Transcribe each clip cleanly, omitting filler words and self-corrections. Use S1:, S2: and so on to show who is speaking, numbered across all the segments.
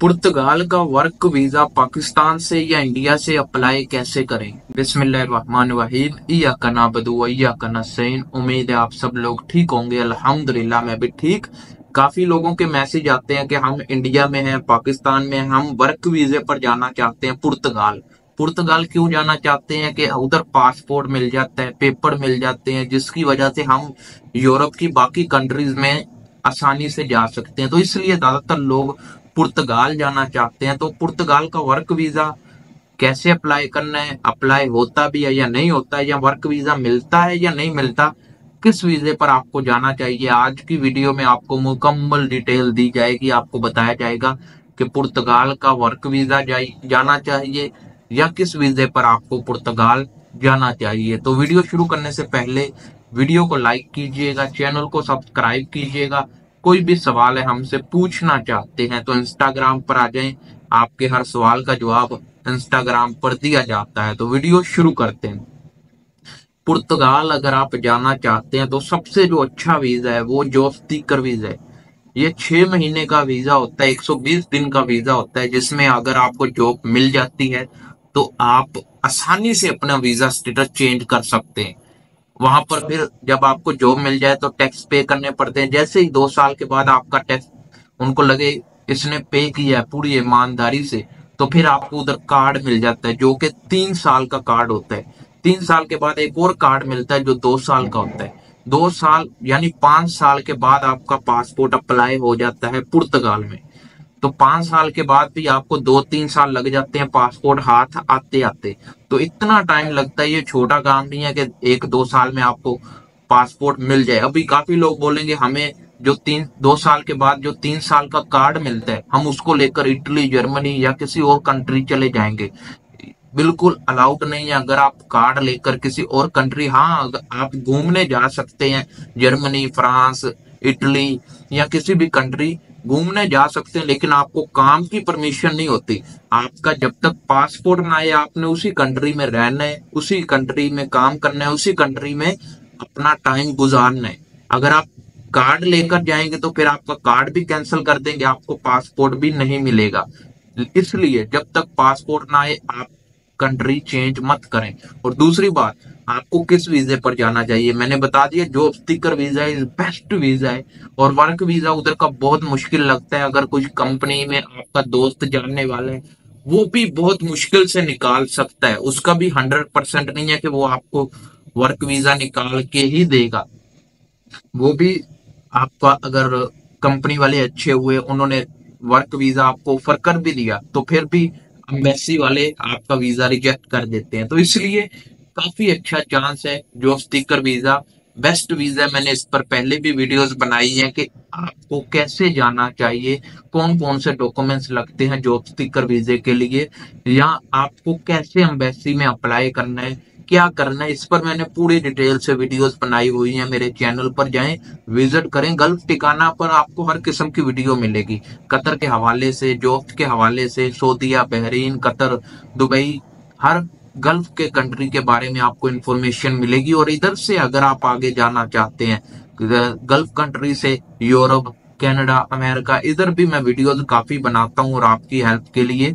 S1: पुर्तगाल का work visa Pakistan से या इंडिया से अप्लाई कैसे करें। बिस्मिल्लाहिर्रहमानिर्रहीम। इय्याका नअबुदु व इय्याका नस्तईन। उम्मीद है आप सब लोग ठीक होंगे। अल्हम्दुलिल्लाह मैं भी ठीक। काफी लोगों के मैसेज आते हैं कि हम इंडिया में हैं, पाकिस्तान में हैं, हम वर्क वीजे पर जाना चाहते हैं पुर्तगाल। पुर्तगाल क्यों जाना चाहते हैं कि उधर पासपोर्ट मिल जाता है, पेपर मिल जाते हैं, जिसकी वजह से हम यूरोप की बाकी कंट्रीज में आसानी से जा सकते हैं। तो इसलिए ज्यादातर लोग पुर्तगाल जाना चाहते हैं। तो पुर्तगाल का वर्क वीजा कैसे अप्लाई करना है, अप्लाई होता भी है या नहीं होता है, या वर्क वीजा मिलता है या नहीं मिलता, किस वीजे पर आपको जाना चाहिए, आज की वीडियो में आपको मुकम्मल डिटेल दी जाएगी। आपको बताया जाएगा कि पुर्तगाल का वर्क वीजा जाना चाहिए या किस वीजे पर आपको पुर्तगाल जाना चाहिए। तो वीडियो शुरू करने से पहले वीडियो को लाइक कीजिएगा, चैनल को सब्सक्राइब कीजिएगा। कोई भी सवाल है हमसे पूछना चाहते हैं तो इंस्टाग्राम पर आ जाएं, आपके हर सवाल का जवाब इंस्टाग्राम पर दिया जाता है। तो वीडियो शुरू करते हैं। पुर्तगाल अगर आप जाना चाहते हैं तो सबसे जो अच्छा वीजा है वो जॉब सीकर वीजा है। ये 6 महीने का वीजा होता है, 120 दिन का वीजा होता है, जिसमें अगर आपको जॉब मिल जाती है तो आप आसानी से अपना वीजा स्टेटस चेंज कर सकते हैं। वहां पर फिर जब आपको जॉब मिल जाए तो टैक्स पे करने पड़ते हैं। जैसे ही 2 साल के बाद आपका टैक्स उनको लगे इसने पे किया है पूरी ईमानदारी से, तो फिर आपको उधर कार्ड मिल जाता है जो कि 3 साल का कार्ड होता है। 3 साल के बाद एक और कार्ड मिलता है जो 2 साल का होता है। 2 साल यानी 5 साल के बाद आपका पासपोर्ट अप्लाई हो जाता है पुर्तगाल में। तो 5 साल के बाद भी आपको 2-3 साल लग जाते हैं पासपोर्ट हाथ आते आते। तो इतना टाइम लगता है, ये छोटा काम नहीं है कि 1-2 साल में आपको पासपोर्ट मिल जाए। अभी काफी लोग बोलेंगे हमें जो 2 साल के बाद जो 3 साल का कार्ड मिलता है हम उसको लेकर इटली, जर्मनी या किसी और कंट्री चले जाएंगे। बिल्कुल अलाउड नहीं है। अगर आप कार्ड लेकर किसी और कंट्री, हाँ आप घूमने जा सकते हैं, जर्मनी, फ्रांस, इटली या किसी भी कंट्री घूमने जा सकते हैं, लेकिन आपको काम की परमिशन नहीं होती। आपका जब तक पासपोर्ट ना आए आपने उसी कंट्री में रहना है, उसी कंट्री में काम करना है, उसी कंट्री में अपना टाइम गुजारना है। अगर आप कार्ड लेकर जाएंगे तो फिर आपका कार्ड भी कैंसिल कर देंगे, आपको पासपोर्ट भी नहीं मिलेगा। इसलिए जब तक पासपोर्ट ना आए आप कंट्री चेंज मत करें। और दूसरी बात, आपको किस वीजे पर जाना चाहिए मैंने बता दिया। Job seeker visa is best visa है। और वर्क वीजा उधर का बहुत मुश्किल लगता है। अगर कुछ कंपनी में आपका दोस्त जानने वाला है वो भी बहुत मुश्किल से निकाल सकता है। उसका भी 100% नहीं है कि वो आपको वर्क वीजा निकाल के ही देगा। वो भी आपका अगर कंपनी वाले अच्छे हुए, उन्होंने वर्क वीजा आपको ऑफर कर भी दिया, तो फिर भी एम्बेसी वाले आपका वीजा रिजेक्ट कर देते हैं। तो इसलिए काफी अच्छा चांस है। Job seeker visa best visa है। मैंने इस पर पहले भी वीडियोस बनाई है कि आपको कैसे जाना चाहिए, कौन कौन से डॉक्यूमेंट्स लगते हैं जॉब सीकर वीजे के लिए, या आपको कैसे एम्बेसी में अप्लाई करना है, क्या करना है। इस पर मैंने पूरी डिटेल से वीडियोस बनाई हुई हैं। मेरे चैनल पर जाएं, विजिट करें। गल्फ ठिकाना पर आपको हर किस्म की वीडियो मिलेगी, कतर के हवाले से, जॉब के हवाले से, सऊदीया, बहरीन, कतर, दुबई, हर गल्फ के कंट्री के बारे में आपको इंफॉर्मेशन मिलेगी। और इधर से अगर आप आगे जाना चाहते हैं गल्फ कंट्री से यूरोप, कनाडा, अमेरिका, इधर भी मैं वीडियोस काफी बनाता हूँ और आपकी हेल्प के लिए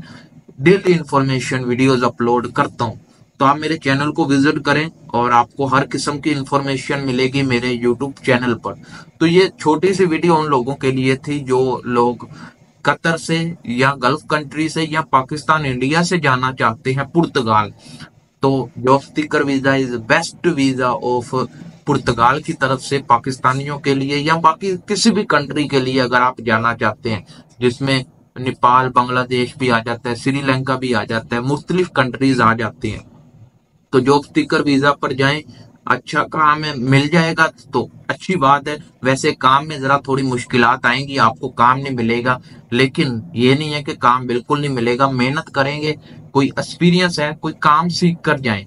S1: डेली इंफॉर्मेशन वीडियोस अपलोड करता हूँ। तो आप मेरे चैनल को विजिट करें और आपको हर किस्म की इंफॉर्मेशन मिलेगी मेरे यूट्यूब चैनल पर। तो ये छोटी सी वीडियो उन लोगों के लिए थी जो लोग कतर से या गल्फ कंट्री से या पाकिस्तान, इंडिया से जाना चाहते हैं पुर्तगाल। तो job seeker visa is best visa of Portugal की तरफ से पाकिस्तानियों के लिए या बाकी किसी भी कंट्री के लिए अगर आप जाना चाहते हैं, जिसमें नेपाल, बांग्लादेश भी आ जाता है, श्रीलंका भी आ जाता है, मुख्तलिफ कंट्रीज आ जाती हैं। तो जॉब सीकर वीजा पर जाएं, अच्छा काम है, मिल जाएगा तो अच्छी बात है। वैसे काम में जरा थोड़ी मुश्किलात आएंगी, आपको काम नहीं मिलेगा, लेकिन ये नहीं है कि काम बिल्कुल नहीं मिलेगा। मेहनत करेंगे, कोई एक्सपीरियंस है, कोई काम सीख कर जाएं,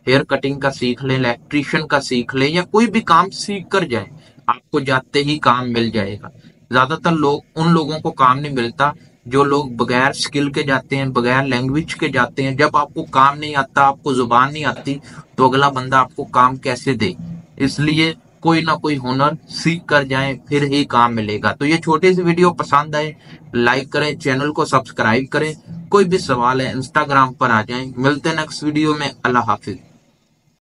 S1: हेयर कटिंग का सीख लें, इलेक्ट्रीशियन का सीख लें, या कोई भी काम सीख कर जाएं, आपको जाते ही काम मिल जाएगा। ज्यादातर लोग उन लोगों को काम नहीं मिलता जो लोग बगैर स्किल के जाते हैं, बगैर लैंग्वेज के जाते हैं। जब आपको काम नहीं आता, आपको जुबान नहीं आती, तो अगला बंदा आपको काम कैसे दे। इसलिए कोई ना कोई हुनर सीख कर जाएं, फिर ही काम मिलेगा। तो ये छोटी सी वीडियो पसंद आए लाइक करें, चैनल को सब्सक्राइब करें। कोई भी सवाल है इंस्टाग्राम पर आ जाएं। मिलते हैं नेक्स्ट वीडियो में। अल्लाह हाफिज।